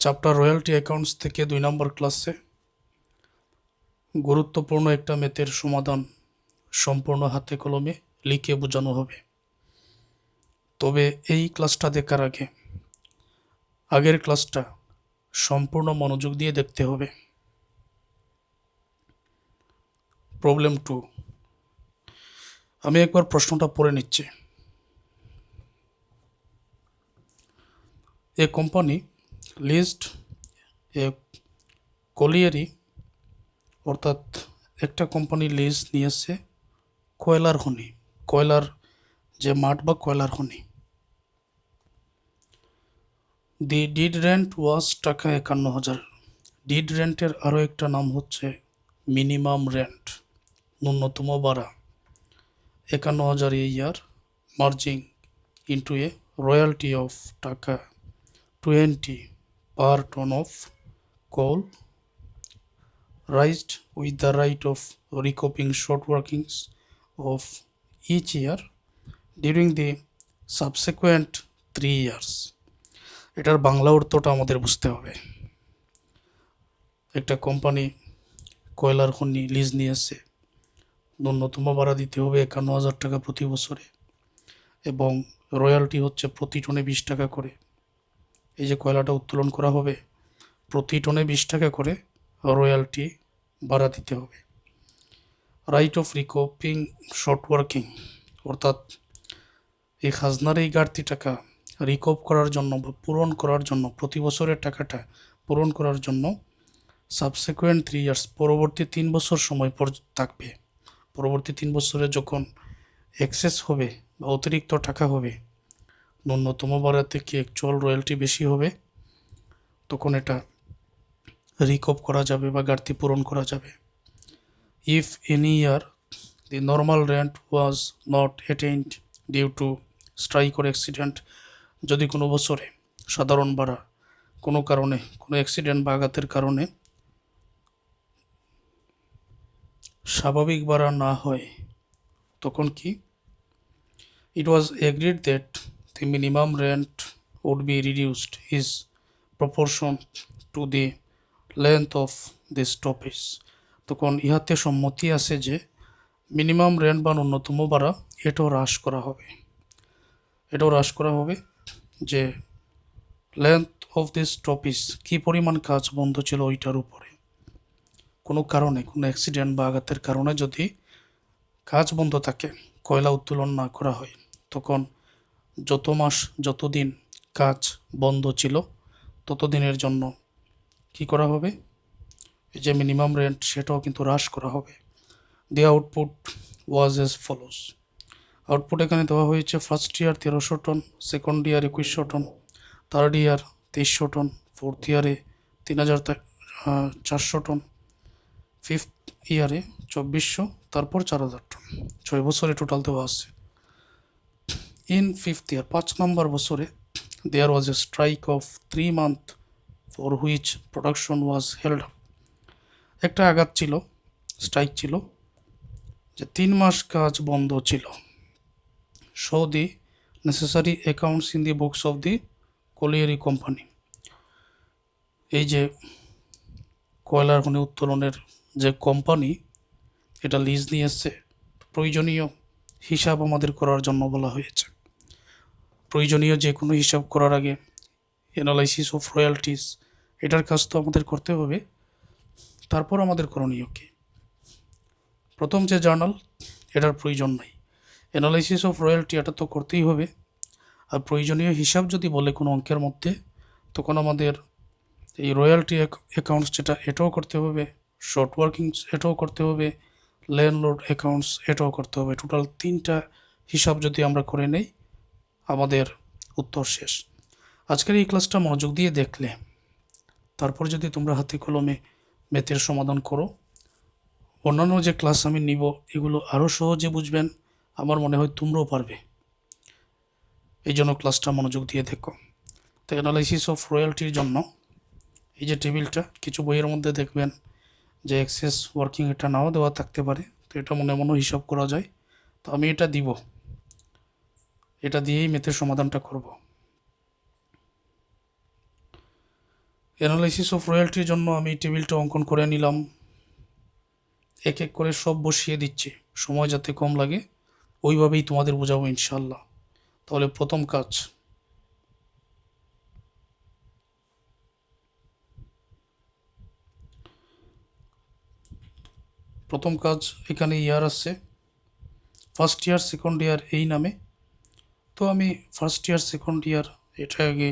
Chapter royalty accounts থেকে 2 নম্বর ক্লাসে গুরুত্বপূর্ণ একটা ম্যাথের সমাধান সম্পূর্ণ হাতে কলমে লিখে বোঝানো হবে। তবে এই ক্লাসটা দেখার আগে আগের ক্লাসটা সম্পূর্ণ মনোযোগ দিয়ে দেখতে হবে। প্রবলেম 2, আমি একবার প্রশ্নটা পড়ে নিচ্ছি। A company list A colliery, অর্থাৎ একটা কোম্পানি লিজ নিয়েছে কয়লার খনি, কয়লার যে মাঠ বা কয়লার খনি। দি ডিড রেন্ট ওয়াজ টাকা 51,000। ডিড রেন্টের আরও একটা নাম হচ্ছে মিনিমাম রেন্ট, ন্যূনতম ভাড়া। 51,000 a year, merging into a royalty of টাকা 20 per ton of coal, raised with the right of recouping short workings of each year during the subsequent 3 years। এটার বাংলা অর্থটা আমাদের বুঝতে হবে। একটা কোম্পানি কয়লার খনি লিজ নিয়েছে, ন্যূনতম ভাড়া দিতে হবে 51,000 টাকা প্রতি বছরে, এবং রয়্যালটি হচ্ছে প্রতি টনে 20 টাকা করে। এই যে কয়লাটা উত্তোলন করা হবে, প্রতি টনে 20 টাকা করে রয়্যালটি ভাড়া দিতে হবে। রাইট অফ রিকপিং শর্ট ওয়ার্কিং, অর্থাৎ এই খাজনার এই ঘাটতি টাকা রিকপ করার জন্য বা পূরণ করার জন্য, প্রতি বছরের টাকাটা পূরণ করার জন্য সাবসিকুয়েন্ট 3 ইয়ার্স, পরবর্তী 3 বছর সময় থাকবে। পরবর্তী 3 বছরে যখন এক্সেস হবে বা অতিরিক্ত টাকা হবে, ন্যূনতম ভাড়া থেকে অ্যাকচুয়াল রয়্যালটি বেশি হবে, তখন এটা রিকপ করা যাবে বা ঘাটতি পূরণ করা যাবে। If any year the normal rent was not attained due to strike or accident, যদি কোনো বছরে সাধারণ ভাড়া কোনো কারণে, কোনো অ্যাক্সিডেন্ট বা আঘাতের কারণে স্বাভাবিক ভাড়া না হয়, তখন কি? It was agreed that the minimum rent would be reduced is proportion to the length of the stoppage। তখন ইহাতে সম্মতি আছে যে মিনিমাম রেন্ট বা ন্যূনতম ভাড়া এটাও হ্রাস করা হবে। এটাও হ্রাস করা হবে যে লেন্থ অফ দিস স্টপেজ, কী পরিমাণ কাজ বন্ধ ছিল ওইটার উপরে। কোনো কারণে, কোনো অ্যাক্সিডেন্ট বা আঘাতের কারণে যদি কাজ বন্ধ থাকে, কয়লা উত্তোলন না করা হয়, তখন যত মাস, যতদিন কাজ বন্ধ ছিল ততদিনের জন্য কি করা হবে, এই যে মিনিমাম রেন্ট সেটাও কিন্তু হ্রাস করা হবে। The output was as follows. Output এখানে দেওয়া হয়েছে first year 1300 ton, second year 2100 ton, third year 2300 ton, fourth ইয়ারে 3,400 টন, ফিফথ ইয়ারে 2,400, তারপর 4,000 টন। 6 বছরে টোটাল দেওয়া আছে। ইন ফিফথ ইয়ার, 5 নম্বর বছরে, there was a strike of 3 month for which production was held up. একটা আঘাত ছিল, স্ট্রাইক ছিল, যে 3 মাস কাজ বন্ধ ছিল। Show the necessary accounts in the books of the colliery company. এই যে কয়লার খনি উত্তোলনের যে কোম্পানি এটা লিজ নিয়ে এসছে, প্রয়োজনীয় হিসাব আমাদের করার জন্য বলা হয়েছে। প্রয়োজনীয় যে কোনো হিসাব করার আগে অ্যানালাইসিস অফ রয়্যালটিস, এটার কাজ তো আমাদের করতে হবে। তারপর আমাদের করণীয় কী? প্রথম যে জার্নাল, এটার প্রয়োজন নাই। অ্যানালাইসিস অফ রয়্যালটি এটা তো করতেই হবে। আর প্রয়োজনীয় হিসাব যদি বলে কোনো অঙ্কের মধ্যে, তখন আমাদের এই রয়্যালটি অ্যাকাউন্টস যেটা, এটাও করতে হবে, শর্ট ওয়ার্কিংস এটাও করতে হবে, ল্যান্ডলর্ড অ্যাকাউন্টস এটাও করতে হবে। টোটাল 3টা হিসাব যদি আমরা করে নেই, আমাদের উত্তর শেষ। আজকের এই ক্লাসটা মনোযোগ দিয়ে দেখলে, তারপর যদি তোমরা হাতে কলমে ম্যাথের সমাধান করো, অন্যান্য যে ক্লাস আমি নিব এগুলো আরও সহজে বুঝবেন। আমার মনে হয় তোমরাও পারবে। এই জন্য ক্লাসটা মনোযোগ দিয়ে দেখো। তো অ্যানালাইসিস অফ রয়্যালটির জন্য এই যে টেবিলটা, কিছু বইয়ের মধ্যে দেখবেন যে এক্সেস ওয়ার্কিং এটা নাও দেওয়া থাকতে পারে, তো এটা মনে মনে হিসাব করা যায়। তো আমি এটা দিব, এটা দিয়েই ম্যাথের সমাধানটা করব। অ্যানালাইসিস অফ রয়্যালটির জন্য আমি টেবিলটা অঙ্কন করে নিলাম, এক এক করে সব বসিয়ে দিচ্ছি, সময় যাতে কম লাগে ওইভাবেই তোমাদের বোঝাবো ইনশাল্লাহ। তাহলে প্রথম কাজ এখানে ইয়ার আছে, ফার্স্ট ইয়ার সেকেন্ড ইয়ার এই নামে। তো আমি ফার্স্ট ইয়ার সেকেন্ড ইয়ার এটা আগে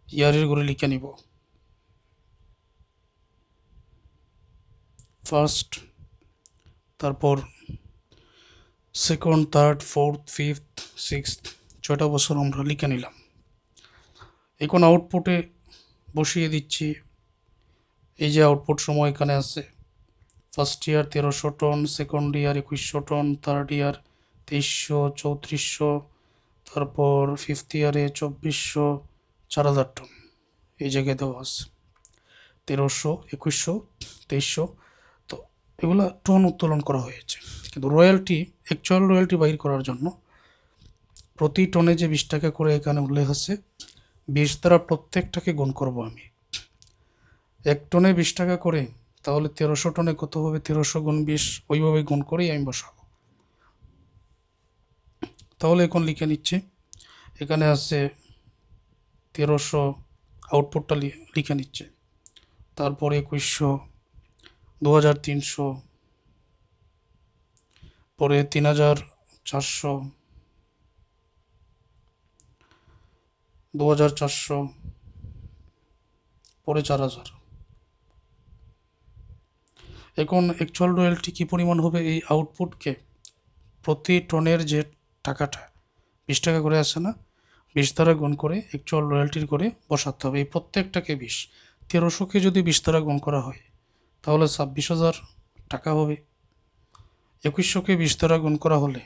ইয়ারের করে লিখে নিব। ফার্স্ট, তারপর second, third, fourth, fifth, sixth, 6টা বছর আমরা লিখে নিলাম। এখন আউটপুটে বসিয়ে দিচ্ছি। এই যে আউটপুট সময় এখানে আছে, first year 1300 ton, second year 2100 ton, third year 2300, 3400, তারপর ফিফথ ইয়ারে 2400, 4000 টন এই জায়গায় দেওয়া আছে। 1300, 2100, 2300, তো এগুলা টন উত্তোলন করা হয়েছে। কিন্তু রয়্যালটি, অ্যাকচুয়াল রয়্যালটি বাইর করার জন্য প্রতি টনে যে 20 টাকা করে এখানে উল্লেখ আছে, 20 দ্বারা প্রত্যেকটাকে গুণ করব আমি। 1 টনে 20 টাকা করে, তাহলে 1300 টনে কত হবে, 1300 গুণ 20, ওইভাবে গুণ করেই আমি বসাবো। তাহলে এখন লিখে নিচ্ছি, এখানে আছে 1300, আউটপুটটা লিখে নিচ্ছে, তারপরে 2100, 2300, পরে 3400, 2400, পরে 4000। এখন অ্যাকচুয়াল রয়্যালটি কী পরিমাণ হবে, এই আউটপুটকে প্রতি টনের যে টাকাটা 20 টাকা করে আসে না, 20 দ্বারা গুণ করে অ্যাকচুয়াল রয়্যালটির করে বসাতে হবে। এই প্রত্যেকটাকে 20, 1300কে যদি 20 দ্বারা গুণ করা হয় তাহলে 26,000 টাকা হবে। 2100কে 20 দ্বারা গুণ করা হলে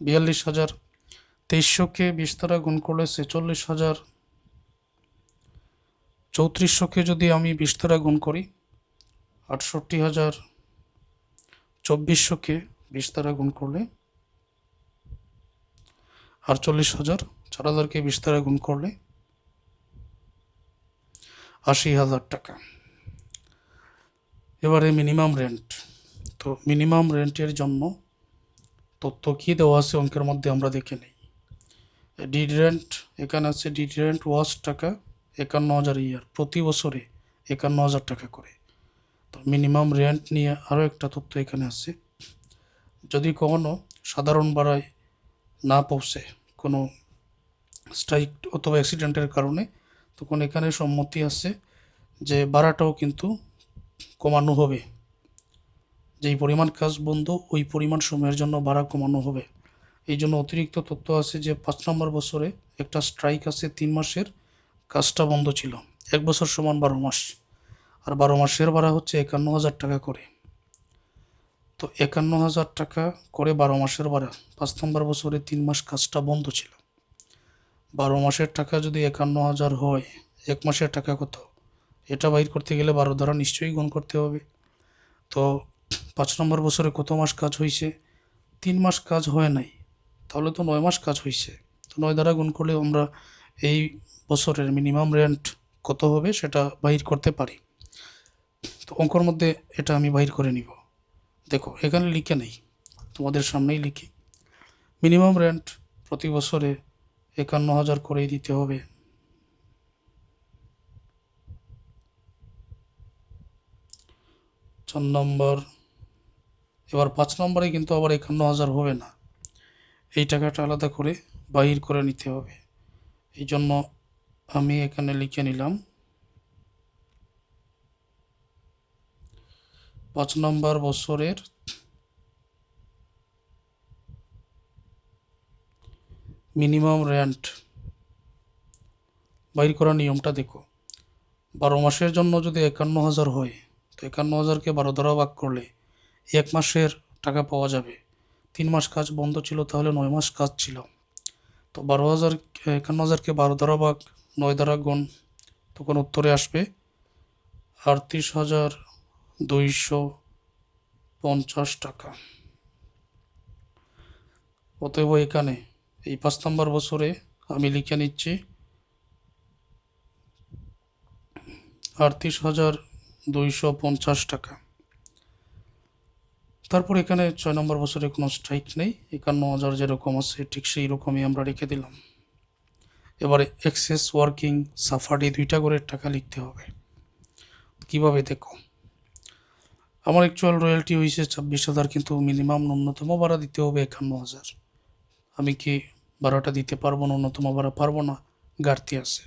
42,000, 2300কে 20 দ্বারা গুণ করলে 46,000, 3400কে যদি আমি 20 দ্বারা গুণ করি 68,000, 2400কে 20 দ্বারা গুণ করলে 48,000, 4000কে 20 দ্বারা গুণ করলে 80,000 টাকা। এবারে মিনিমাম রেন্ট। তো মিনিমাম রেন্টের জন্য তথ্য কী দেওয়া আছে অঙ্কের মধ্যে আমরা দেখে নিই। ডিড রেন্ট এখানে আছে, ডিড রেন্ট ওয়াজ টাকা 51,000 ইয়ার, প্রতি বছরে 51,000 টাকা করে। তো মিনিমাম রেন্ট নিয়ে আরও একটা তথ্য এখানে আছে, যদি কখনো সাধারণ ভাড়ায় না পৌঁছে কোনো স্ট্রাইক অথবা অ্যাক্সিডেন্টের কারণে, তখন এখানে সম্মতি আছে যে ভাড়াটাও কিন্তু কমানো হবে, যেই পরিমাণ কাজ বন্ধ ওই পরিমাণ সময়ের জন্য ভাড়া কমানো হবে। এই জন্য অতিরিক্ত তথ্য আছে যে 5 নম্বর বছরে একটা স্ট্রাইক আছে 3 মাসের, কাজটা বন্ধ ছিল, 1 বছর সমান 12 মাস, আর 12 মাসের ভাড়া হচ্ছে 51,000 টাকা করে। তো 51,000 টাকা করে 12 মাসের ভাড়া, 5 নম্বর বছরে 3 মাস কাজটা বন্ধ ছিল। 12 মাসের টাকা যদি 51,000 হয়, 1 মাসের টাকা কত, এটা বাইর করতে গেলে 12 দ্বারা নিশ্চয়ই গুণ করতে হবে। তো 5 নম্বর বছরে কত মাস কাজ হয়েছে, 3 মাস কাজ হয় নাই, তাহলে তো 9 মাস কাজ হয়েছে। তো 9 দ্বারা গুণ করলে আমরা এই বছরের মিনিমাম রেন্ট কত হবে সেটা বাহির করতে পারি। তো অঙ্কর মধ্যে এটা আমি বাহির করে নিব। দেখো এখানে লিখে নেই, তোমাদের সামনেই লিখি। মিনিমাম রেন্ট প্রতি বছরে 51,000 করেই দিতে হবে। চার নম্বর, এবার 5 নম্বরে কিন্তু আবার 51,000 হবে না, এই টাকাটা আলাদা করে বাহির করে নিতে হবে। এই জন্য আমি এখানে লিখে নিলাম 5 নম্বর বছরের মিনিমাম রেন্ট বাইর করার নিয়মটা দেখো। 12 মাসের জন্য যদি 51,000 হয়, তো 51,000কে 12 দ্বারা ভাগ করলে 1 মাসের টাকা পাওয়া যাবে। 3 মাস কাজ বন্ধ ছিল, তাহলে 9 মাস কাজ ছিল। তো 12,000, 51,000কে 12 দ্বারা ভাগ, 9 দ্বারা গুণ, তখন উত্তরে আসবে 38,250 টাকা। অতএব এখানে এই 5 নম্বর বছরে আমি লিখে নিচ্ছি 38,250 টাকা। তারপর এখানে 6 নম্বর বছরে কোনো স্ট্রাইক নেই, 51,000 যেরকম আছে ঠিক সেই রকমই আমরা রেখে দিলাম। এবারে এক্সেস, ওয়ার্কিং, সাফার্ড এই দুইটা করে টাকা লিখতে হবে। কিভাবে দেখো, আমার অ্যাকচুয়াল রয়্যালটি হয়েছে 26,000, কিন্তু মিনিমাম ন্যূনতম ভাড়া দিতে হবে 51,000। আমি কি ভাড়াটা দিতে পারবো? ন্যূনতম ভাড়া পারবো না, ঘাটতি আছে।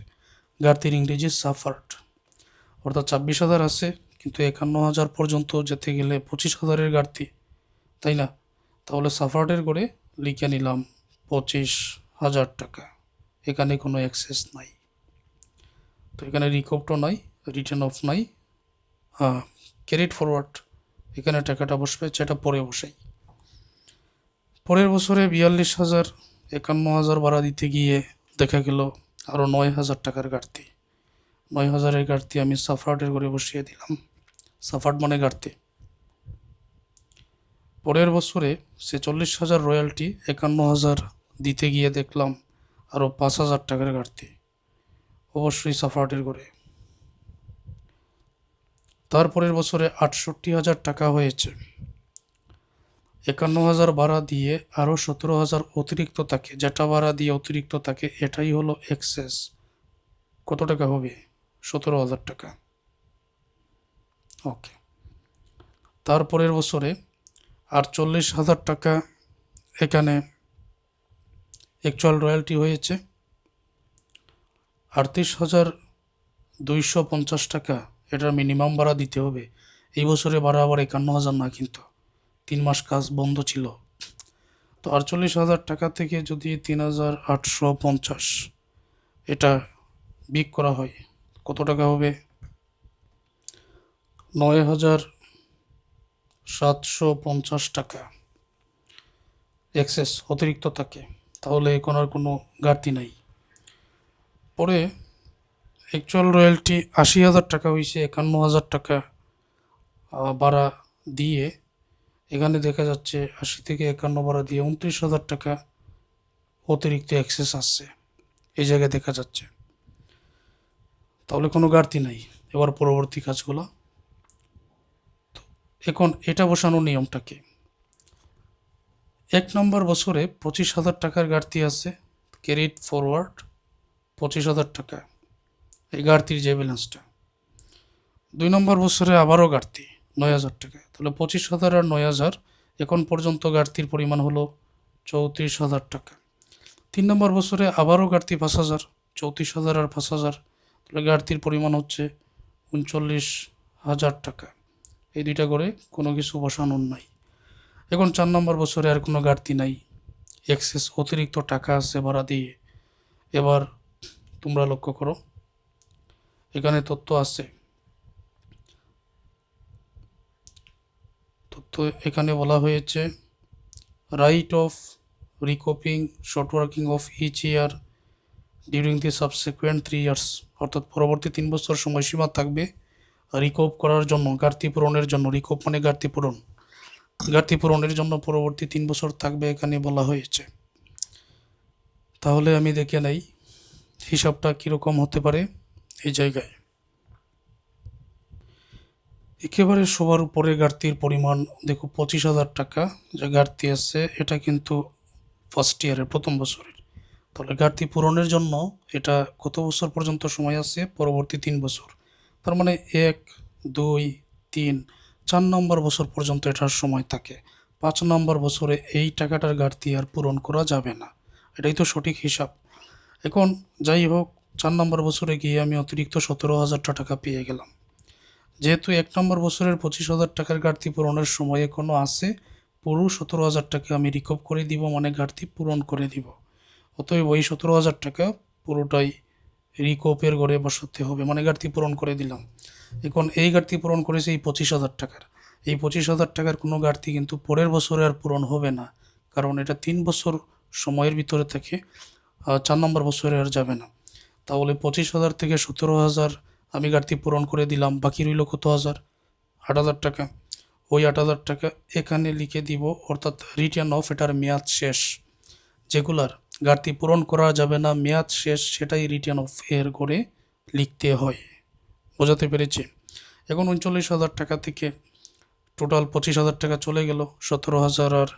ঘাটতির ইংরেজি সাফার্ড। অর্থাৎ 26,000 আছে, কিন্তু 51,000 পর্যন্ত যেতে গেলে 25,000-এর ঘাটতি, তাই না? তাহলে সাফার্ডের করে লিখে নিলাম 25,000 টাকা। এখানে কোনো অ্যাক্সেস নাই, তো এখানে রিকোভটো নাই, রিটার্ন অফ নাই, ক্যারিড ফরওয়ার্ড। এখানে টাকাটা বসবে, যেটা পরে বসাই। পরের বছরে 42,000, 51,000 ভাড়া দিতে গিয়ে দেখা গেল আরও 9,000 টাকার ঘাটতি। 9,000-এর ঘাটতি আমি সাফার্ডের করে বসিয়ে দিলাম। সাফার্ড মানে ঘাটতি। পরের বছরে 46,000 রয়্যালটি, 51,000 দিতে গিয়ে দেখলাম আরও 5,000 টাকার ঘাটতি, অবশ্যই সাফার্ডের করে। তারপরের বছরে 68,000 টাকা হয়েছে, 51,000 ভাড়া দিয়ে আরও 17,000 অতিরিক্ত থাকে, যেটা ভাড়া দিয়ে অতিরিক্ত থাকে এটাই হলো এক্সেস। কত টাকা হবে? 17,000 টাকা। ওকে। তারপরের বছরে 48,000 টাকা এখানে অ্যাকচুয়াল রয়্যালটি হয়েছে, 38,250 টাকা এটার মিনিমাম ভাড়া দিতে হবে। এই বছরে ভাড়া আবার 51,000 না, কিন্তু 3 মাস কাজ বন্ধ ছিল। তো 48,000 টাকা থেকে যদি 3,850 এটা বিয়োগ করা হয়, কত টাকা হবে? 9,750 টাকা এক্সেস অতিরিক্ত থাকে। তাহলে এখন আর কোনো ঘাটতি নাই। পরে অ্যাকচুয়াল রয়্যালটি 80,000 টাকা হয়েছে, 51,000 টাকা ভাড়া দিয়ে। এখানে দেখা যাচ্ছে 80 থেকে 51 ভাড়া দিয়ে 29,000 টাকা অতিরিক্ত এক্সেস আসছে, এই জায়গায় দেখা যাচ্ছে। তাহলে কোনো ঘাটতি নাই। এবার পরবর্তী কাজগুলো। এখন এটা বসানোর নিয়মটা কি? 1 নম্বর বছরে 25,000 টাকার ঘাটতি আছে, ক্যারিড ফরওয়ার্ড 25,000 টাকা, এই ঘাটতির যে ব্যালেন্সটা। 2 নম্বর বছরে আবারও ঘাটতি 9,000 টাকা, তাহলে 25,000 আর 9,000, এখন পর্যন্ত ঘাটতির পরিমাণ হলো 34,000 টাকা। 3 নম্বর বছরে আবারও ঘাটতি 5,000, 34,000 আর 5,000, তাহলে ঘাটতির পরিমাণ হচ্ছে 39,000 টাকা। এই দুইটা করে কোনো কিছু বসানোর নাই। এখন 4 নম্বর বছরে আর কোনো ঘাটতি নাই, এক্সেস অতিরিক্ত টাকা আছে ভাড়া দিয়ে। এবার তোমরা লক্ষ্য করো, এখানে তথ্য আছে। তথ্য এখানে বলা হয়েছে write off recouping short working of each year during the subsequent 3 years, অর্থাৎ পরবর্তী 3 বছর সময়সীমা থাকবে রিকোপ করার জন্য, ঘাটতি পূরণের জন্য। রিকোপ মানে ঘাটতি পূরণ, ঘাটতি পূরণের জন্য পরবর্তী 3 বছর থাকবে, এখানে বলা হয়েছে। তাহলে আমি দেখে নেই হিসাবটা কীরকম হতে পারে। এই জায়গায় একেবারে সবার উপরে ঘাটতির পরিমাণ দেখো 25,000 টাকা যে ঘাটতি আছে, এটা কিন্তু ফার্স্ট ইয়ারের প্রথম বছরের। তাহলে ঘাটতি পূরণের জন্য এটা কত বছর পর্যন্ত সময় আছে? পরবর্তী 3 বছর। তার মানে 1, 2, 3, 4 নম্বর বছর পর্যন্ত এটার সময় থাকে। 5 নম্বর বছরে এই টাকাটার ঘাটতি আর পূরণ করা যাবে না, এটাই তো সঠিক হিসাব। এখন যাই হোক, 4 নম্বর বছরে গিয়ে আমি অতিরিক্ত 17,000 টাকা পেয়ে গেলাম। যেহেতু 1 নম্বর বছরের 25,000 টাকার ঘাটতি পূরণের সময় এখনও আছে, পুরো 17,000 টাকা আমি রিকভ করে দিব, মানে ঘাটতি পূরণ করে দিব। অতএব ওই 17,000 টাকা পুরোটাই রিকোপের ঘরে বসাতে হবে, মানে ঘাটতি পূরণ করে দিলাম। এখন এই ঘাটতি পূরণ করেছে এই 25,000 টাকার। এই 25,000 টাকার কোনো ঘাটতি কিন্তু পরের বছরে আর পূরণ হবে না, কারণ এটা 3 বছর সময়ের ভিতরে থেকে 4 নম্বর বছরে আর যাবে না। তাহলে 25,000 থেকে 17,000 আমি ঘাটতি পূরণ করে দিলাম, বাকি রইল কত হাজার? 8,000 টাকা। ওই 8,000 টাকা এখানে লিখে দিব, অর্থাৎ রিটার্ন অফ, এটার মেয়াদ শেষ। যেগুলার ঘাটতি পূরণ করা যাবে না, মেয়াদ শেষ, সেটাই রিটার্ন অফ এর করে লিখতে হয়। বোঝাতে পেরেছি? এখন 39,000 টাকা থেকে টোটাল 25,000 টাকা চলে গেল, 17,000 আর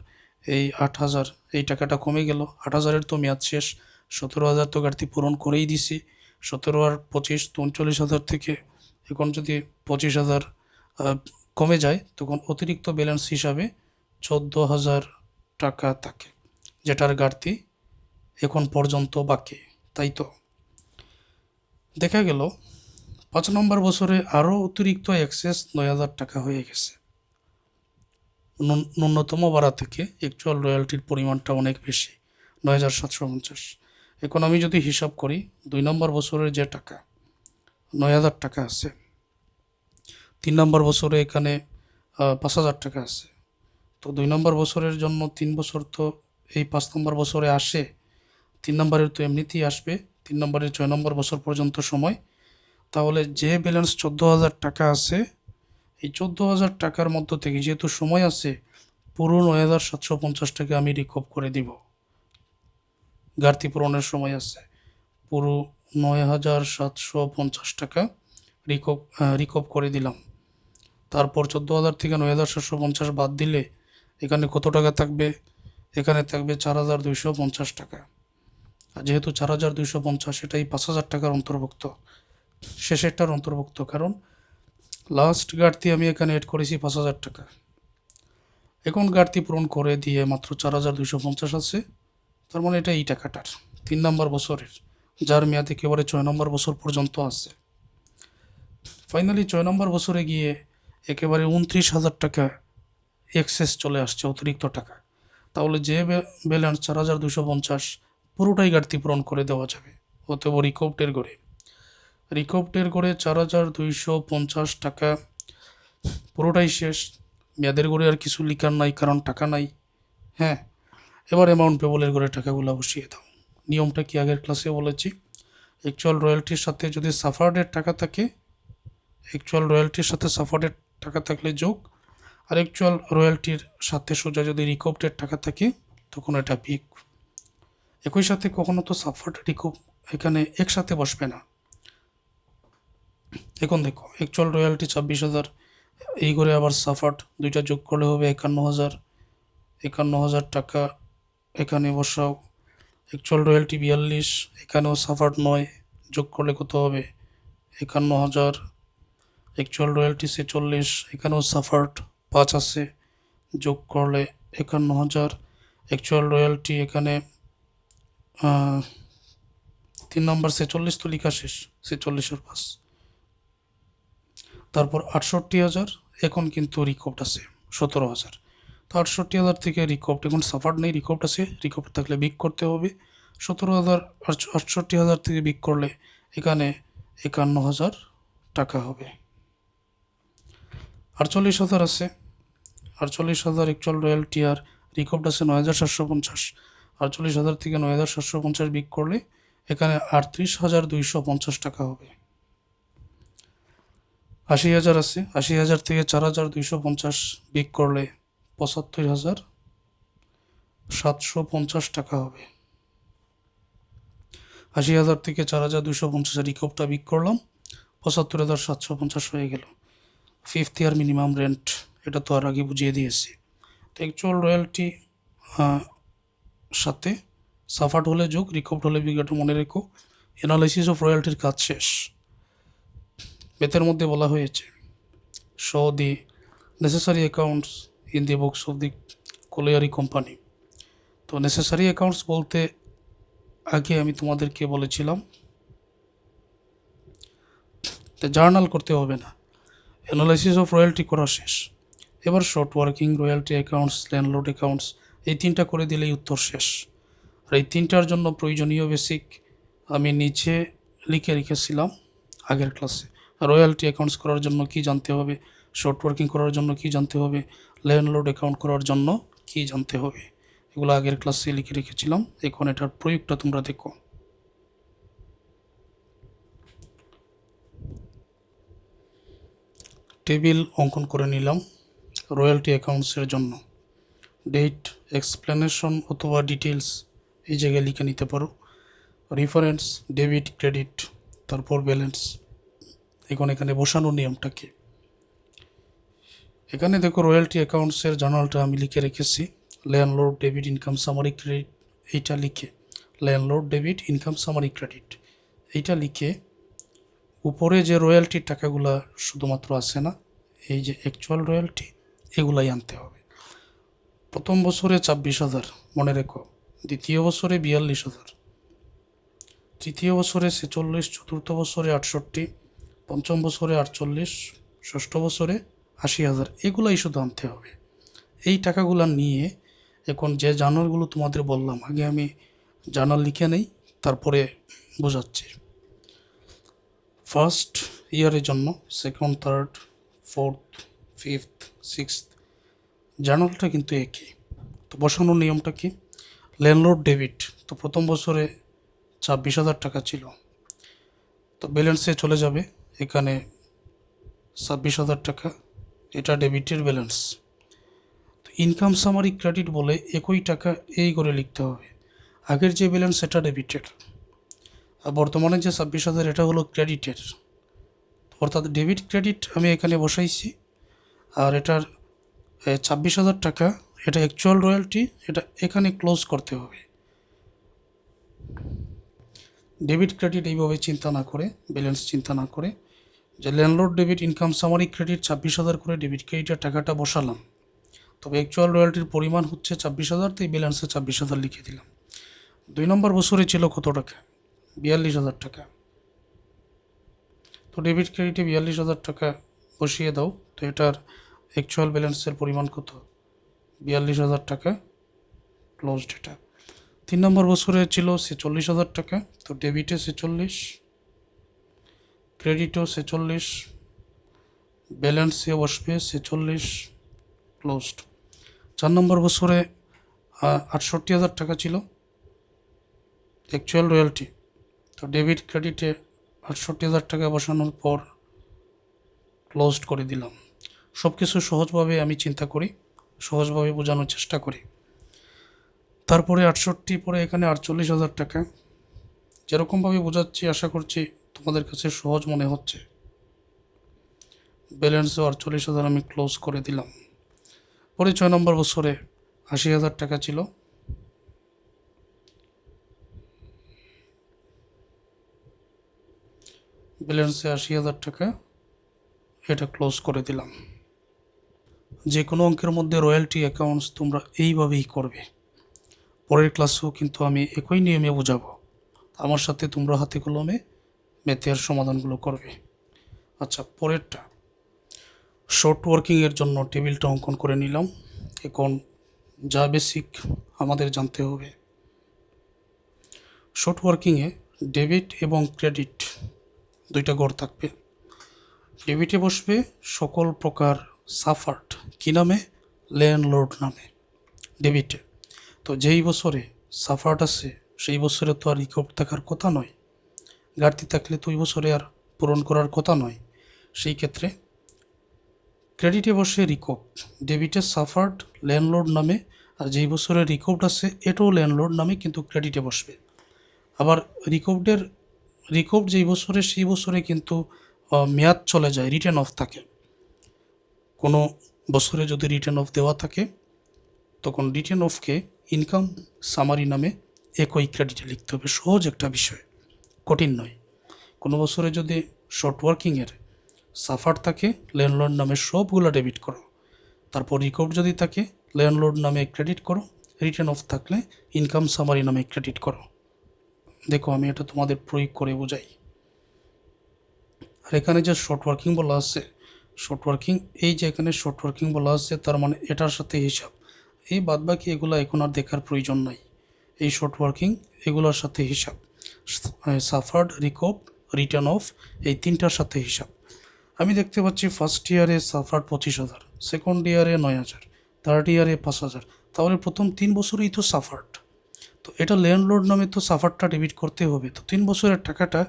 এই 8,000, এই টাকাটা কমে গেল। 8,000-এর তো মেয়াদ শেষ, 17,000 তো ঘাটতি পূরণ করেই দিছি। 17 আর 25 তো 39,000 থেকে এখন যদি 25,000 কমে যায়, তখন অতিরিক্ত ব্যালেন্স হিসাবে 14,000 টাকা থাকে, যেটার ঘাটতি এখন পর্যন্ত বাকি, তাই তো? দেখা গেল 5 নম্বর বছরে আরও অতিরিক্ত এক্সেস 9,000 টাকা হয়ে গেছে। ন্যূনতম ভাড়া থেকে অ্যাকচুয়াল রয়্যালটির পরিমাণটা অনেক বেশি, 9,750। এখন আমি যদি হিসাব করি, 2 নম্বর বছরের যে টাকা 9,000 টাকা আছে, 3 নম্বর বছরে এখানে 5,000 টাকা আছে। তো 2 নম্বর বছরের জন্য 3 বছর তো এই 5 নম্বর বছরে আসে, 3 নম্বরের তো এমনিতেই আসবে, 3 নম্বরের 6 নম্বর বছর পর্যন্ত সময়। তাহলে যে ব্যালেন্স 14,000 টাকা আছে, এই 14,000 টাকার মধ্য থেকে যেহেতু সময় আছে, পুরো 9,750 টাকা আমি রিকভ করে দিব। ঘাটতি পূরণের সময় আছে, পুরো 9,750 টাকা রিকভ করে দিলাম। তারপর 14,000 থেকে 9,750 বাদ দিলে এখানে কত টাকা থাকবে? এখানে থাকবে 4,250 টাকা। আর যেহেতু 4,250 এটাই 5,000 টাকার অন্তর্ভুক্ত, শেষেরটার অন্তর্ভুক্ত, কারণ লাস্ট ঘাটতি আমি এখানে অ্যাড করেছি 5,000 টাকা। এখন ঘাটতি পূরণ করে দিয়ে মাত্র 4,250 আছে, তার মানে এটা এই টাকাটার 3 নম্বর বছরের, যার মেয়াদ একেবারে 6 নম্বর বছর পর্যন্ত আছে। ফাইনালি 6 নম্বর বছরে গিয়ে একেবারে 29,000 টাকা এক্সেস চলে আসছে, অতিরিক্ত টাকা। তাহলে যে ব্যালেন্স 4,250 পুরোটাই ঘাটতি পূরণ করে দেওয়া যাবে। অতএব রিকভডের গড়ে 4,250 টাকা পুরোটাই শেষ। মেয়াদের গড়ে আর কিছু লিখার নাই, কারণ টাকা নাই। হ্যাঁ, এবার অ্যামাউন্ট পেবলের গড়ে টাকাগুলো বসিয়ে দাও। নিয়মটা কি আগের ক্লাসে বলেছি, অ্যাকচুয়াল রয়্যালটির সাথে যদি সাফার্ডের টাকা থাকে, অ্যাকচুয়াল রয়্যালটির সাথে সাফার্ডের টাকা থাকলে যোগ, আর অ্যাকচুয়াল রয়্যালটির সাথে সোজা যদি রিকভডের টাকা থাকে তখন এটা বিয়োগ। একই সাথে কখনো তো সাফার্ড রিকভ এখানে একসাথে বসবে না। এখন দেখো, অ্যাকচুয়াল রয়্যালটি 26,000, এই করে আবার সাফার্ড দুইটা যোগ করলে হবে 51,000 টাকা এখানে বসাও। অ্যাকচুয়াল রয়্যালটি 42, এখানেও সাফার্ড 9, যোগ করলে কত হবে? 51,000। অ্যাকচুয়াল রয়্যালটি 46, এখানেও সাফার্ড 5 আছে, যোগ করলে 51,000। অ্যাকচুয়াল রয়্যালটি এখানে 3 নম্বর 46 তো লেখা শেষ, 46-এর 5, তারপর 68,000। এখন কিন্তু রিকভড আছে 17,000। তো 68,000 থেকে রিকভড, এখন সাফার্ড নেই, রিকভড আছে, রিকভড থাকলে বিগ করতে হবে। 17,000 68,000 থেকে বিগ করলে এখানে 51,000 টাকা হবে। 48,000 আছে, 48,000 অ্যাকচুয়াল রয়্যালটি আর রিকভড আছে 9,750। 48,000 থেকে 9,750 বিগ করলে এখানে 38,250 টাকা হবে। 80,000 আছে, 80,000 থেকে 4,250 বিগ করলে 75,750 টাকা হবে। 80,000 থেকে 4,250 রিকভটা বিগ করলাম, 75,750 হয়ে গেল। 5th ইয়ার মিনিমাম রেন্ট, এটা তো আর আগে বুঝিয়ে দিয়েছি। তো অ্যাকচুয়াল রয়্যালটি সাথে সাফার্ড হলে যোগ, রিকভড হলে বিগ, এটা মনে রেখো। অ্যানালাইসিস অফ রয়্যালটির কাজ শেষ। বেতের মধ্যে বলা হয়েছে, show the necessary accounts in the books of the colliery company. তো নেসেসারি অ্যাকাউন্টস বলতে আগে আমি তোমাদেরকে বলেছিলাম জার্নাল করতে হবে না, অ্যানালাইসিস অফ রয়্যালটি করা শেষ। এবার short working royalty accounts, landlord accounts, এই 3টা করে দিলেই উত্তর শেষ। আর এই 3টার জন্য প্রয়োজনীয় বেসিক আমি নিচে লিখে রেখেছিলাম আগের ক্লাসে। রয়্যালটি অ্যাকাউন্টস করার জন্য কি জানতে হবে, শর্ট ওয়ার্কিং করার জন্য কি জানতে হবে, ল্যান্ডলর্ড অ্যাকাউন্ট করার জন্য কি জানতে হবে, এগুলো আগের ক্লাসে লিখে রেখেছিলাম। এখন এটার প্রয়োগটা তোমরা দেখো। টেবিল অঙ্কন করে নিলাম রয়্যালটি অ্যাকাউন্টসের জন্য। ডেট, এক্সপ্লেনেশন অথবা ডিটেলস এই জায়গায় লিখে নিতে পারো। রেফারেন্স, ডেবিট, ক্রেডিট, তারপর ব্যালেন্স। এখন এখানে বসানোর নিয়মটা কি? এখানে দেখো রয়্যালটি অ্যাকাউন্টসের জার্নালটা আমি লিখে রেখেছি, landlord debit income summary credit. এইটা লিখে landlord debit income summary credit এইটা লিখে উপরে যে রয়্যালটির টাকাগুলা শুধুমাত্র আসে না, এই যে অ্যাকচুয়াল রয়্যালটি, এগুলাই আনতে হবে। প্রথম বছরে 26,000 মনে রেখো, দ্বিতীয় বছরে 42,000, তৃতীয় বছরে 46, চতুর্থ বছরে 68, পঞ্চম বছরে 48, ষষ্ঠ বছরে 80,000, এগুলাই শুধু আনতে হবে। এই টাকাগুলো নিয়ে এখন যে জার্নালগুলো তোমাদের বললাম, আগে আমি জার্নাল লিখে নেই, তারপরে বোঝাচ্ছি। ফার্স্ট ইয়ারের জন্য second, third, fourth, fifth, sixth জার্নালটা কিন্তু একই। তো বসানোর নিয়মটা কি? ল্যান্ডলর্ড ডেবিট, তো প্রথম বছরে 26,000 টাকা ছিল, তো ব্যালেন্সে চলে যাবে এখানে 26,000 টাকা, এটা ডেবিটের ব্যালেন্স। তো ইনকাম সামারি ক্রেডিট বলে একই টাকা এই করে লিখতে হবে। আগের যে ব্যালেন্স এটা ডেবিটের, আর বর্তমানে যে 26,000 এটা হলো ক্রেডিটের, অর্থাৎ ডেবিট ক্রেডিট আমি এখানে বসাইছি। আর এটার 26,000 টাকা, এটা অ্যাকচুয়াল রয়্যালটি, এটা এখানে ক্লোজ করতে হবে। ডেবিট ক্রেডিট এইভাবে চিন্তা না করে, ব্যালেন্স চিন্তা না করে, যে landlord debit income summary credit 26,000 করে ডেবিট ক্রেডিটের টাকাটা বসালাম, তবে অ্যাকচুয়াল রয়্যালটির পরিমাণ হচ্ছে 26,000, তো এই ব্যালেন্সে 26,000 লিখে দিলাম। 2 নম্বর বছরে ছিল কত টাকা? 42,000 টাকা। তো ডেবিট ক্রেডিটে 42,000 টাকা বসিয়ে দাও, তো এটার অ্যাকচুয়াল ব্যালেন্সের পরিমাণ কত? 42,000 টাকা, ক্লোজড এটা। 3 নম্বর বছরে ছিল 46,000 টাকা, তো ডেবিটে 46, ক্রেডিটও 46, ব্যালেন্সে বসবে 46, ক্লোজড। 4 নম্বর বছরে 68,000 টাকা ছিল অ্যাকচুয়াল রয়্যালটি, তো ডেবিট ক্রেডিটে 68,000 টাকা বসানোর পর ক্লোজড করে দিলাম। সব কিছু সহজভাবে আমি চিন্তা করি, সহজভাবে বোঝানোর চেষ্টা করি। তারপরে 68 পরে এখানে 48,000 টাকা, যেরকমভাবে বোঝাচ্ছি আশা করছি তোমাদের কাছে সহজ মনে হচ্ছে। ব্যালেন্সও 48,000 আমি ক্লোজ করে দিলাম। পরে 6 নম্বর বছরে 80,000 টাকা ছিল, ব্যালেন্সে 80,000 টাকা, এটা ক্লোজ করে দিলাম। যে কোনো অঙ্কের মধ্যে রয়্যালটি অ্যাকাউন্টস তোমরা এইভাবেই করবে। পরের ক্লাসেও কিন্তু আমি একই নিয়মে বোঝাবো, আমার সাথে তোমরা হাতে কলমে ম্যাথের সমাধানগুলো করবে। আচ্ছা, পরেরটা শর্ট ওয়ার্কিংয়ের জন্য টেবিলটা অঙ্কন করে নিলাম। এখন যা বেসিক আমাদের জানতে হবে, শর্ট ওয়ার্কিংয়ে ডেবিট এবং ক্রেডিট দুইটা ঘর থাকবে। ডেবিটে বসবে সকল প্রকার সাফার্ড, কী নামে? ল্যান্ডলর্ড নামে ডেবিটে। তো যেই বছরে সাফার্ড আছে সেই বছরে তো আর রিকভার থাকার কথা নয়, ঘাটতি থাকলে তো ওই বছরে আর পূরণ করার কথা নয়। সেই ক্ষেত্রে ক্রেডিটে বসে রিকভ, ডেবিটে সাফার্ড ল্যান্ডলর্ড নামে, আর যেই বছরে রিকভড আছে এটাও ল্যান্ডলর্ড নামে, কিন্তু ক্রেডিটে বসবে। আবার রিকভড যেই বছরে সেই বছরে কিন্তু মেয়াদ চলে যায়, রিটার্ন অফ থাকে। কোনো বছরে যদি রিটার্ন অফ দেওয়া থাকে তখন রিটার্ন অফকে ইনকাম সামারি নামে একই ক্রেডিটে লিখতে হবে। সহজ একটা বিষয়, কঠিন নয়। কোনো বছরে যদি শর্ট ওয়ার্কিংয়ের সাফার থাকে ল্যান্ডলর্ড নামে সবগুলো ডেবিট করো, তারপর রিকভ যদি থাকে ল্যান্ডলর্ড নামে ক্রেডিট করো, রিটার্ন অফ থাকলে ইনকাম সামারি নামে ক্রেডিট করো। দেখো আমি এটা তোমাদের প্রয়োগ করে বোঝাই। আর এখানে যে শর্ট ওয়ার্কিং বলা আছে, শর্ট ওয়ার্কিং, এই যে এখানে শর্ট ওয়ার্কিং বলা আছে তার মানে এটার সাথে হিসাব, এই বাদবাকি এগুলো এখন আর দেখার প্রয়োজন নাই। এই শর্ট ওয়ার্কিং এগুলোর সাথে হিসাব, সাফার্ড, রিকভ, রিটার্ন অফ, এই তিনটার সাথে হিসাব। আমি দেখতে পাচ্ছি ফার্স্ট ইয়ারে সাফার্ড 25,000, সেকেন্ড ইয়ারে 9,000, থার্ড ইয়ারে 5,000, তাহলে প্রথম 3 বছরেই তো সাফার্ড। তো এটা ল্যান্ডলর্ড নামে তো সাফারটা ডেবিট করতে হবে। তো 3 বছরের টাকাটা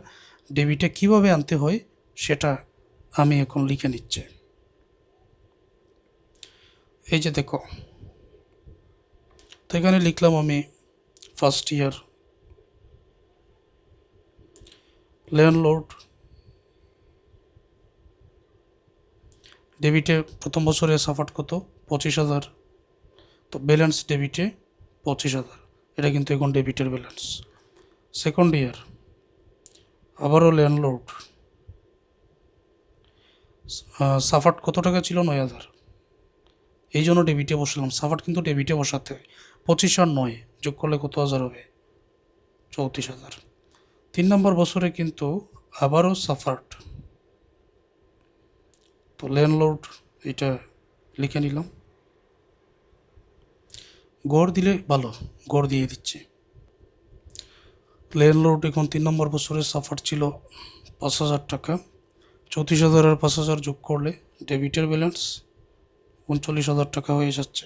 ডেবিটে কিভাবে আনতে হয় সেটা আমি এখন লিখে নিচ্ছি। এই যে দেখো, তো এখানে লিখলাম আমি ফার্স্ট ইয়ার ল্যান্ডলর্ড ডেবিটে প্রথম বছরে সাফার্ড কত 25,000, তো ব্যালেন্স ডেবিটে 25,000, এটা কিন্তু এখন ডেবিটের ব্যালেন্স। সেকেন্ড ইয়ার আবারও ল্যান্ডলর্ড সাফার্ড কত টাকা ছিল 9,000, এই জন্য ডেবিটে বসালাম। সাফার্ড কিন্তু ডেবিটে বসাতে হয়। 25 আর 9 যোগ করলে কত হাজার হবে 34,000। 3 নম্বর বছরে কিন্তু আবারও সাফার্ড, তো ল্যান্ডলর্ড এটা লিখে নিলাম। গড় দিলে ভালো, গড় দিয়ে দিচ্ছি। ল্যান্ডলর্ড এখন 3 নম্বর বছরে সাফার্ড ছিল 5,000 টাকা, 34,000 আর 5,000 যোগ করলে ডেবিটের ব্যালেন্স 39,000 টাকা হয়ে যাচ্ছে,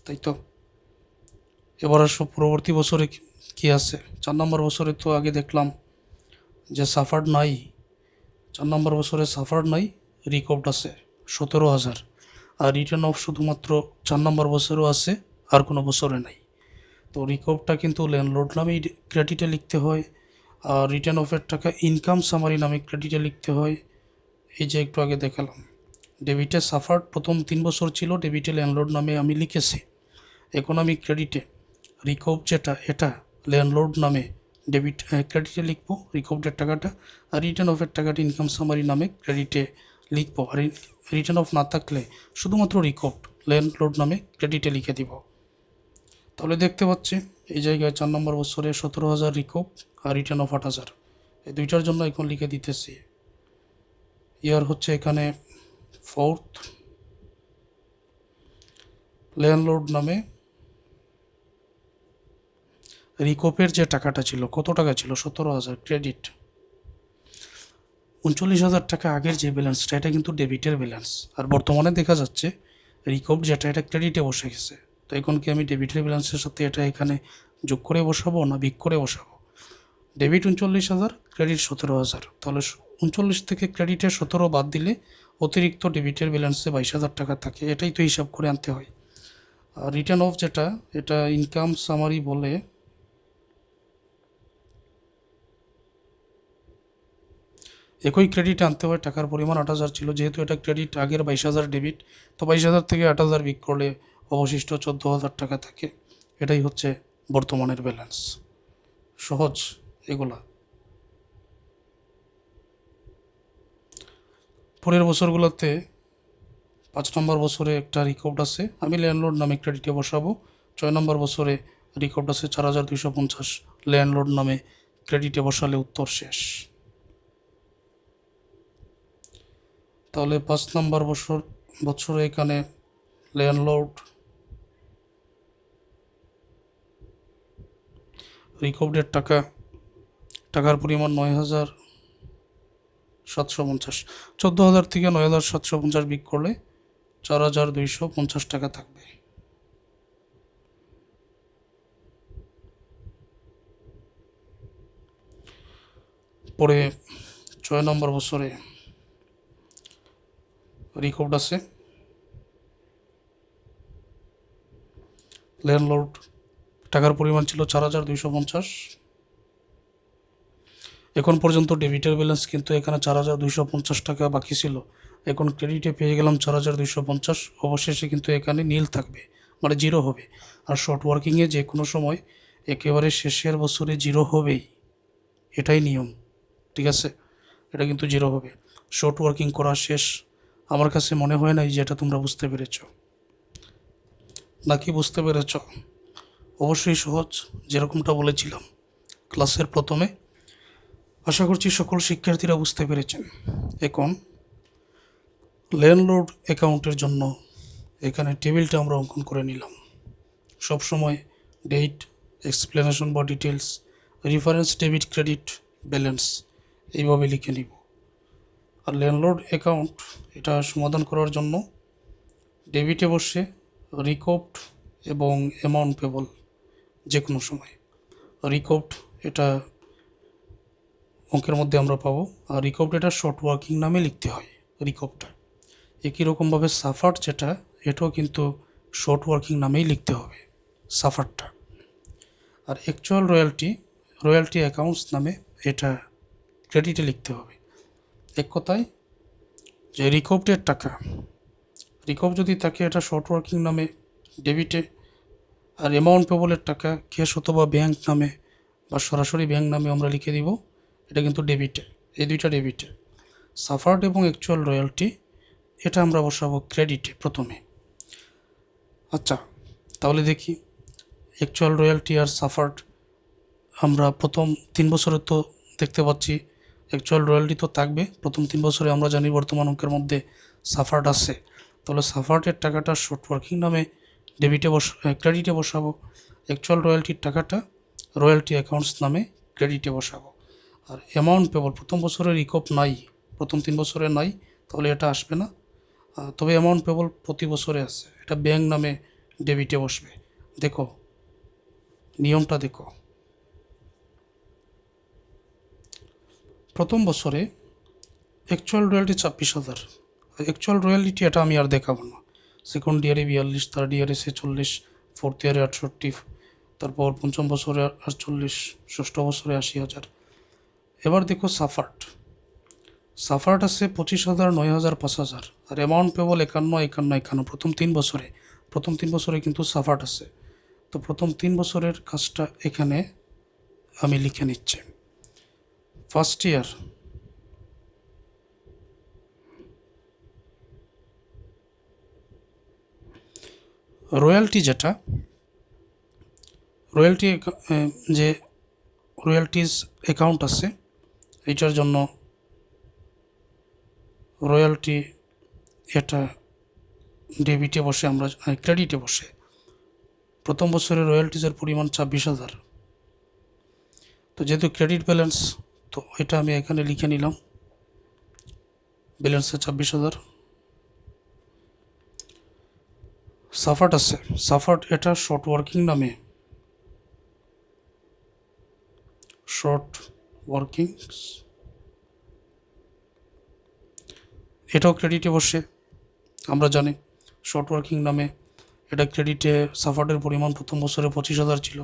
তাই তো। এবার আসো পরবর্তী বছরে কি আছে। 4 নম্বর বছরে তো আগে দেখলাম যে সাফার্ড নাই, 4 নম্বর বছরে সাফার্ড নাই, রিকভড আছে 17,000, আর রিটার্ন অফ শুধুমাত্র 4 নম্বর বছরেও আছে, আর কোনো বছরে নাই। তো রিকভডটা কিন্তু ল্যান্ডলর্ড নামেই ক্রেডিটে লিখতে হয়, আর রিটার্ন অফের টাকা ইনকাম সামারি নামে ক্রেডিটে লিখতে হয়। এই যে একটু আগে দেখালাম, ডেবিটে সাফার্ড প্রথম 3 বছর ছিল, ডেবিটে ল্যান্ডলর্ড নামে আমি লিখেছি। এখন আমি ক্রেডিটে রিকভ যেটা এটা ল্যান্ডলর্ড নামে ডেবিট ক্রেডিটে লিখবো রিকভডের টাকাটা, আর রিটার্ন অফের টাকাটা ইনকাম সামারি নামে ক্রেডিটে লিখবো। আর রিটার্ন অফ না থাকলে শুধুমাত্র রিকভ ল্যান্ডলর্ড নামে ক্রেডিটে লিখে দিব। তাহলে দেখতে পাচ্ছি এই জায়গায় 4 নম্বর বছরে 17,000 রিকভ আর রিটার্ন অফ 8,000, এই দুইটার জন্য এখন লিখে দিতেছি। ইয়ার হচ্ছে এখানে ফোর্থ, ল্যান্ডলর্ড নামে রিকোপের যে টাকাটা ছিল, কত টাকা ছিল 17,000, ক্রেডিট 39,000 টাকা। আগের যে ব্যালেন্সটা এটা কিন্তু ডেবিটের ব্যালেন্স, আর বর্তমানে দেখা যাচ্ছে রিকোপ যেটা এটা ক্রেডিটে বসে গেছে। তো এখন কি আমি ডেবিটের ব্যালেন্সের সাথে এটা এখানে যোগ করে বসাবো না বিগ করে বসাবো? ডেবিট 39,000, ক্রেডিট 17,000, তাহলে 39 থেকে ক্রেডিটের 17 বাদ দিলে অতিরিক্ত ডেবিটের ব্যালেন্সে 22,000 টাকা থাকে, এটাই তো হিসাব করে আনতে হয়। আর রিটার্ন অফ যেটা এটা ইনকাম সামারি বলে, একই ক্রেডিট আনতে হয়। টাকার পরিমাণ 8,000 ছিল, যেহেতু এটা ক্রেডিট, আগের 22,000 ডেবিট, তো 22,000 থেকে 8,000 বিক করলে অবশিষ্ট 14,000 টাকা থাকে। এটাই হচ্ছে বর্তমানের ব্যালেন্স। সহজ এগুলা। পরের বছরগুলোতে 5 নম্বর বছরে একটা রিকভড আছে, আমি ল্যান্ডলর্ড নামে ক্রেডিটে বসাবো। 6 নম্বর বছরে রিকভড আছে 4,250, ল্যান্ডলর্ড নামে ক্রেডিটে বসালে উত্তর শেষ। তাহলে 5 নম্বর বছরে এখানে ল্যান্ডলর্ড রিকভডের টাকার পরিমাণ 9,750, 14,000 থেকে 9,750 বিক করলে 4,250 টাকা থাকবে। পরে 6 নম্বর বছরে রিকভড আছে ল্যান্ডলর্ড, টাকার পরিমাণ ছিল 4,250। এখন পর্যন্ত ডেবিটের ব্যালেন্স কিন্তু এখানে 4,250 টাকা বাকি ছিল, এখন ক্রেডিটে পেয়ে গেলাম 4,250, অবশেষে কিন্তু এখানে নীল থাকবে, মানে জিরো হবে। আর শর্ট ওয়ার্কিংয়ে যে কোনো সময় একেবারে শেষের বছরে জিরো হবেই, এটাই নিয়ম, ঠিক আছে। এটা কিন্তু জিরো হবে। শর্ট ওয়ার্কিং করা শেষ। আমার কাছে মনে হয় না যে এটা তোমরা বুঝতে পেরেছ, নাকি বুঝতে পেরেছ? অবশ্যই সহজ, যেরকমটা বলেছিলাম ক্লাসের প্রথমে। আশা করছি সকল শিক্ষার্থীরা বুঝতে পেরেছেন। এখন ল্যান্ডলর্ড অ্যাকাউন্টের জন্য এখানে টেবিলটা আমরা অঙ্কন করে নিলাম। সবসময় ডেট, এক্সপ্লেনেশন বা details, reference, debit, credit, balance এইভাবে লিখে নিব। আর ল্যান্ডলর্ড অ্যাকাউন্ট এটা সমাধান করার জন্য ডেবিটে বসে রিকভড এবং অ্যামাউন্ট পেবল যে কোনো সময়। রিকভড এটা অঙ্কের মধ্যে আমরা পাবো, আর রিকভড এটা শর্ট ওয়ার্কিং নামে লিখতে হয় রিকভডটা। একই রকমভাবে সাফার্ড যেটা, এটাও কিন্তু শর্ট ওয়ার্কিং নামেই লিখতে হবে সাফারটা। আর অ্যাকচুয়াল রয়্যালটি অ্যাকাউন্টস নামে এটা ক্রেডিটে লিখতে হবে। এক কথায় যে রিকভডের টাকা, রিকভ যদি থাকে এটা শর্ট ওয়ার্কিং নামে ডেবিটে, আর অ্যামাউন্ট পেবলের টাকা ক্যাশ অথবা ব্যাংক নামে বা সরাসরি ব্যাংক নামে আমরা লিখে দিব, এটা কিন্তু ডেবিটে। এই দুইটা ডেবিটে। সাফার্ড এবং অ্যাকচুয়াল রয়্যালটি এটা আমরা বসাবো ক্রেডিটে প্রথমে। আচ্ছা, তাহলে দেখি অ্যাকচুয়াল রয়্যালটি আর সাফার্ড আমরা প্রথম 3 বছরে তো দেখতে পাচ্ছি অ্যাকচুয়াল রয়্যালটি তো থাকবে প্রথম 3 বছরে, আমরা জানি বর্তমান অঙ্কের মধ্যে সাফার্ড আছে। তাহলে সাফার্ডের টাকাটা শর্ট ওয়ার্কিং নামে ডেবিটে ক্রেডিটে বসাবো, অ্যাকচুয়াল রয়্যালটির টাকাটা রয়্যালটি অ্যাকাউন্টস নামে ক্রেডিটে বসাবো। আর অ্যামাউন্ট পেবল প্রথম বছরের রিকভ নাই, প্রথম 3 বছরে নাই, তাহলে এটা আসবে না। তবে অ্যামাউন্ট পেবল প্রতি বছরে আছে, এটা ব্যাংক নামে ডেবিটে বসবে। দেখো নিয়মটা দেখো, প্রথম বছরে অ্যাকচুয়াল রয়্যালটি 26,000, অ্যাকচুয়াল রয়্যালিটি এটা আমি আর দেখাবো না। সেকেন্ড ইয়ারে 42, থার্ড ইয়ারে 46, ফোর্থ ইয়ারে 68, তারপর পঞ্চম বছরে 48, ষষ্ঠ বছরে 80,000। এবার দেখো সাফার্ড, সাফার্ড আছে 25,000, 9,000, 5,000, আর অ্যামাউন্ট পেবল 51 প্রথম তিন বছরে কিন্তু সাফার্ড আছে। তো প্রথম 3 বছরের কাজটা এখানে আমি লিখে নিচ্ছি। ফার্স্ট ইয়ার রয়্যালটি, যেটা রয়্যালটি যে রয়্যালটিস অ্যাকাউন্ট আছে এইটার জন্য রয়্যালটি এটা ডেবিটে বসে, আমরা ক্রেডিটে বসে। প্রথম বছরে রয়্যালটিসের পরিমাণ 26,000। তো যেহেতু ক্রেডিট ব্যালেন্স, তো এটা আমি এখানে লিখে নিলাম, ব্যালেন্সে 26,000। সাফার্ড আছে, সাফার্ড এটা শর্ট ওয়ার্কিং নামে, শর্ট ওয়ার্কিং, এটাও ক্রেডিটে বসে, আমরা জানি শর্ট ওয়ার্কিং নামে এটা ক্রেডিটে। সাফার্ডের পরিমাণ প্রথম বছরে 25,000 ছিল।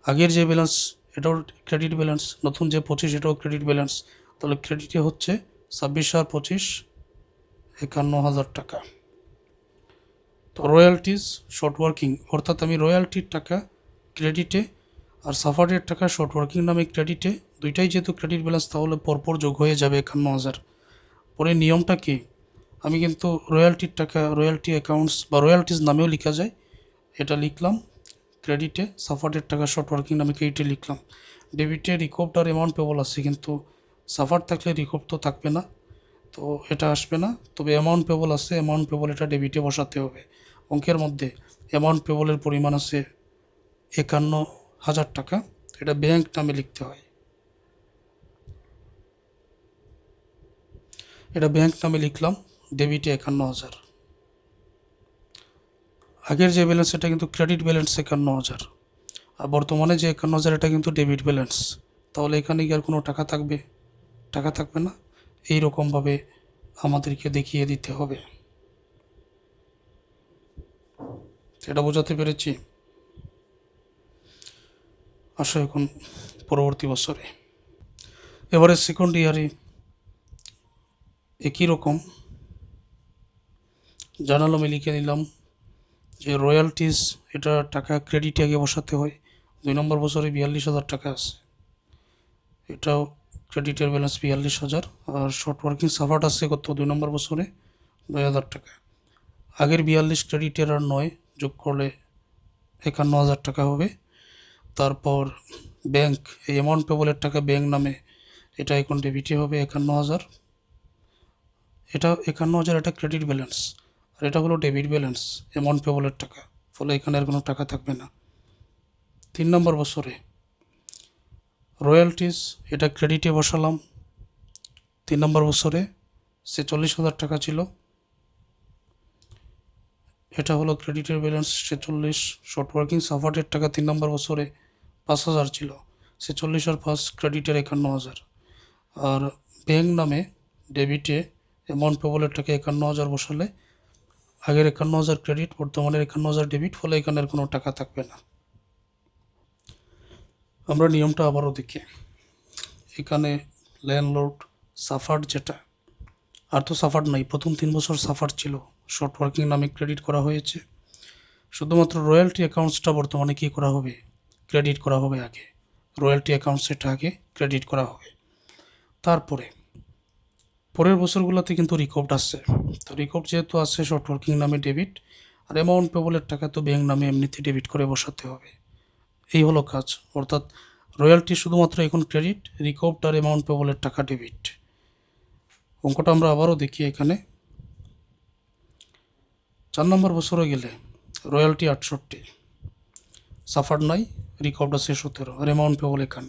আগের যে ব্যালেন্স এটাও ক্রেডিট ব্যালেন্স, নতুন যে 25 এটাও ক্রেডিট ব্যালেন্স। তাহলে ক্রেডিটে হচ্ছে 26 আর 25, 51,000 টাকা। তো রয়্যালটিস শর্ট ওয়ার্কিং, অর্থাৎ আমি রয়্যালটির টাকা ক্রেডিটে আর সাফার্ডের টাকা শর্ট ওয়ার্কিং নামে ক্রেডিটে, দুইটাই যেহেতু ক্রেডিট ব্যালেন্স, তাহলে পরপর যোগ হয়ে যাবে 51,000। পরে নিয়মটা কি, আমি কিন্তু রয়্যালটির টাকা রয়্যালটি অ্যাকাউন্টস বা রয়্যালটিস নামেও লেখা যায়, এটা লিখলাম ক্রেডিটে, সাফার্ডের টাকা শর্ট ওয়ার্কিং নামে ক্রেডিটে লিখলাম। ডেবিটে রিকভড আর অ্যামাউন্ট পেবল আছে, কিন্তু সাফার্ড থাকলে রিকভ তো থাকবে না, তো এটা আসবে না। তবে অ্যামাউন্ট পেবল আছে, অ্যামাউন্ট পেবল এটা ডেবিটে বসাতে হবে। অঙ্কের মধ্যে অ্যামাউন্ট পেবলের পরিমাণ আছে 51,000 টাকা, এটা ব্যাংক নামে লিখতে হয়, এটা ব্যাংক নামে লিখলাম, ডেবিটে 51,000। আগের যে ব্যালেন্স এটা কিন্তু ক্রেডিট ব্যালেন্স 51,000, আর বর্তমানে যে 51,000 এটা কিন্তু ডেবিট ব্যালেন্স। তাহলে এখানে কি আর কোনো টাকা থাকবে? টাকা থাকবে না। এই রকমভাবে আমাদেরকে দেখিয়ে দিতে হবে। এটা বোঝাতে পেরেছি? আসো এখন পরবর্তী বছরে, এবারে সেকেন্ড ইয়ারে একই রকম জার্নাল আমি লিখে নিলাম যে রয়্যালটিস এটা টাকা ক্রেডিটে আগে বসাতে হয়। 2 নম্বর বছরে 42,000 টাকা আছে, এটাও ক্রেডিটের ব্যালেন্স 42,000। আর শর্ট ওয়ার্কিং সাফার্ড আছে কত 2 নম্বর বছরে 9,000 টাকা। আগের 42 ক্রেডিটের আর 9 যোগ করলে 51,000 টাকা হবে। তারপর ব্যাংক, এই অ্যামাউন্ট পেবলের টাকা ব্যাংক নামে, এটা এখন ডেবিটে হবে 51,000। এটা 51,000 এটা ক্রেডিট ব্যালেন্স, আর এটা হলো ডেবিট ব্যালেন্স অ্যামাউন্ট পেবলের টাকা, ফলে এখানে আর কোনো টাকা থাকবে না। 3 নম্বর বছরে রয়্যালটিস এটা ক্রেডিটে বসালাম, 3 নম্বর বছরে 46,000 টাকা ছিল, এটা হলো ক্রেডিটের ব্যালেন্স 46। শর্ট ওয়ার্কিং সাফার্ডের টাকা 3 নম্বর বছরে 5,000 ছিল, 46 আর 5 ক্রেডিটের 51,000। আর ব্যাংক নামে ডেবিটে অ্যামাউন্ট পেবলের টাকা 51,000 বসালে আগের 51,000 ক্রেডিট, বর্তমানের 51,000 ডেবিট, ফলে এখানে আর কোনো টাকা থাকবে না। আমরা নিয়মটা আবারও দেখি, এখানে ল্যান্ডলর্ড সাফার্ড যেটা আর তো সাফার নাই, প্রথম 3 বছর সাফার ছিল, শর্ট ওয়ার্কিং নামে ক্রেডিট করা হয়েছে। শুধুমাত্র রয়্যালটি অ্যাকাউন্টসটা বর্তমানে কী করা হবে, ক্রেডিট করা হবে আগে, রয়্যালটি অ্যাকাউন্ট সেটা আগে ক্রেডিট করা হবে। তারপরে পরের বছরগুলোতে কিন্তু রিকভার্ড আসছে, তো রিকভার্ড যেহেতু আসছে শর্ট ওয়ার্কিং নামে ডেবিট, আর অ্যামাউন্ট পেবলের টাকা তো ব্যাংক নামে এমনিতে ডেবিট করে বসাতে হবে। এই হলো কাজ, অর্থাৎ রয়্যালটি শুধুমাত্র এখন ক্রেডিট, রিকভার্ড আর অ্যামাউন্ট পেবলের টাকা ডেবিট। অঙ্কটা আমরা আবারও দেখি এখানে। 4 নম্বর বছরে গেলে রয়্যালটি 68, সাফার নাই, রিকভার্ড আছে 17 আর অ্যামাউন্ট পেবল 51।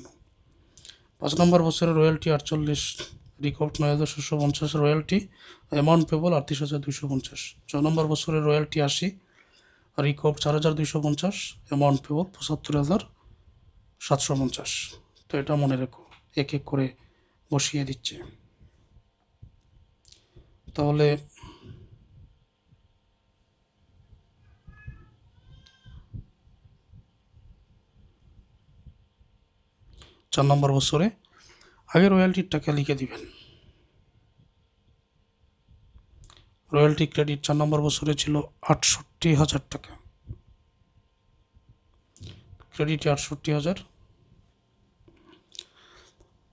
5 নম্বর বছরে royalty 48, recovered 9750, royalty amount payable 38,250। 6 নম্বর বছরে রয়্যালটি 80, রিকভার্ড 4,250, অ্যামাউন্ট পেবল 75,750। তো এটা মনে রেখো, এক এক করে বসিয়ে দিচ্ছে। তাহলে 4 নম্বর বছরে আগে রয়্যালটির টাকা লিখে দিবেন। রয়্যালটি ক্রেডিট 4 নম্বর বছরে ছিল 68,000 টাকা, ক্রেডিটে 68,000।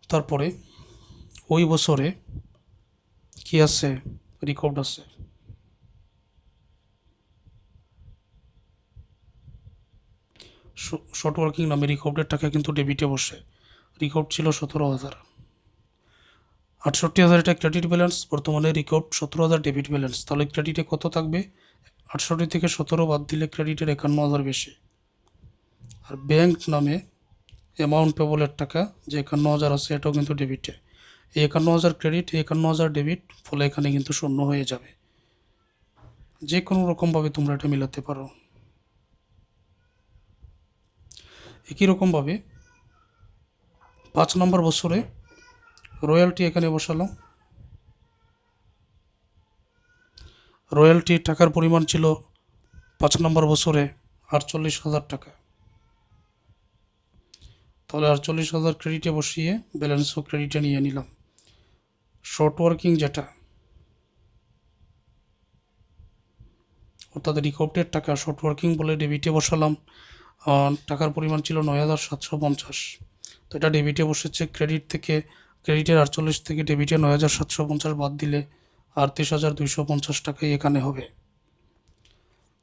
তারপরে ওই বছরে কি আছে, রিকভার্ড আছে, শর্ট ওয়ার্কিং নামে রিকভার্ডের টাকা কিন্তু ডেবিটে বসে, রিকভার্ড ছিল 17,000, 68,000 এটা ক্রেডিট ব্যালেন্স, বর্তমানে রিকভার্ড 17,000 ডেবিট ব্যালেন্স। তাহলে ক্রেডিটে কত থাকবে, 68 থেকে 17 বাদ দিলে ক্রেডিটের 51,000 বেশি। আর ব্যাংক নামে অ্যামাউন্ট পেবলের টাকা যে 51,000 আছে এটাও কিন্তু ডেবিটে, এই 51,000 ক্রেডিট, এই 51,000 ডেবিট, ফলে এখানে কিন্তু শূন্য হয়ে যাবে। যে কোনো রকমভাবে তোমরা এটা মিলাতে পারো। একই রকমভাবে 5 নম্বর বছরে রয়্যালটি এখানে বসালাম, রয়্যালটি টাকার পরিমাণ ছিল 5 নম্বর বছরে 48,000 টাকা। তাহলে 48,000 ক্রেডিটে বসিয়ে ব্যালেন্সও ক্রেডিটে নিয়ে নিলাম। শর্ট ওয়ার্কিং যেটা, অর্থাৎ রিকভার্ডের টাকা শর্ট ওয়ার্কিং বলে ডেবিটে বসালাম, টাকার পরিমাণ ছিল 9,750। তো এটা ডেবিটে বসেছে, ক্রেডিট থেকে, ক্রেডিটের 48 থেকে ডেবিটে 9,750 বাদ দিলে 38,250 টাকাই এখানে হবে।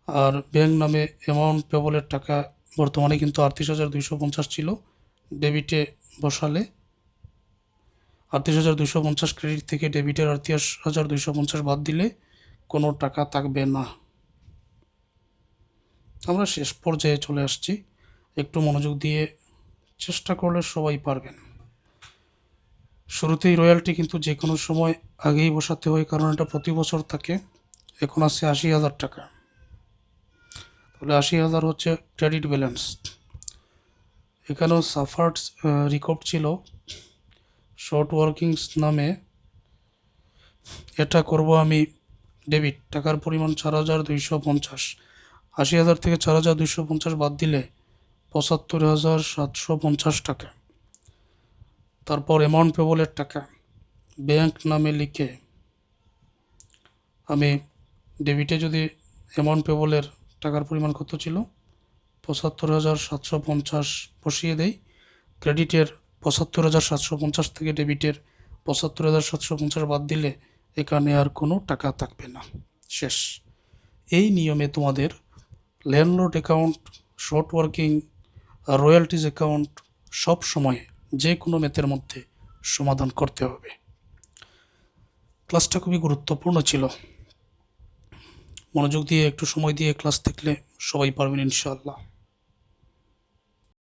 আর ব্যাংক নামে অ্যামাউন্ট পেবলের টাকা বর্তমানে কিন্তু 38,250 ছিল, ডেবিটে বসালে 38,250, ক্রেডিট থেকে ডেবিটের 38,250 বাদ দিলে কোনো টাকা থাকবে না। আমরা শেষ পর্যায়ে চলে আসছি, একটু মনোযোগ দিয়ে চেষ্টা করলে সবাই পারবেন। শুরুতেই রয়্যালটি কিন্তু যে কোনো সময় আগেই বসাতে হয়, কারণ এটা প্রতি বছর থাকে। এখন আছে 80,000 টাকা, তাহলে 80,000 হচ্ছে ক্রেডিট ব্যালেন্স। এখানেও সাফার্ড রিকভার্ড ছিল শর্ট ওয়ার্কিংস নামে, এটা করব আমি ডেবিট, টাকার পরিমাণ 4,250। 80,000 থেকে 4,250 বাদ দিলে 75,750 টাকা। তারপর অ্যামাউন্ট পেবলের টাকা ব্যাংক নামে লিখে আমি ডেবিটে যদি অ্যামাউন্ট পেবলের টাকার পরিমাণ কত ছিল 75,750 বসিয়ে দেই, ক্রেডিটের 75,750 থেকে ডেবিটের 75,750 বাদ দিলে এখানে আর কোনো টাকা থাকবে না, শেষ। এই নিয়মে তোমাদের ল্যান্ডলর্ড অ্যাকাউন্ট, শর্ট ওয়ার্কিং আর রয়্যালটিজ অ্যাকাউন্ট সব সময় যে কোনো ম্যাথের মধ্যে সমাধান করতে হবে। ক্লাসটা খুবই গুরুত্বপূর্ণ ছিল, মনোযোগ দিয়ে একটু সময় দিয়ে ক্লাস দেখলে সবাই পারবেন ইনশাআল্লাহ।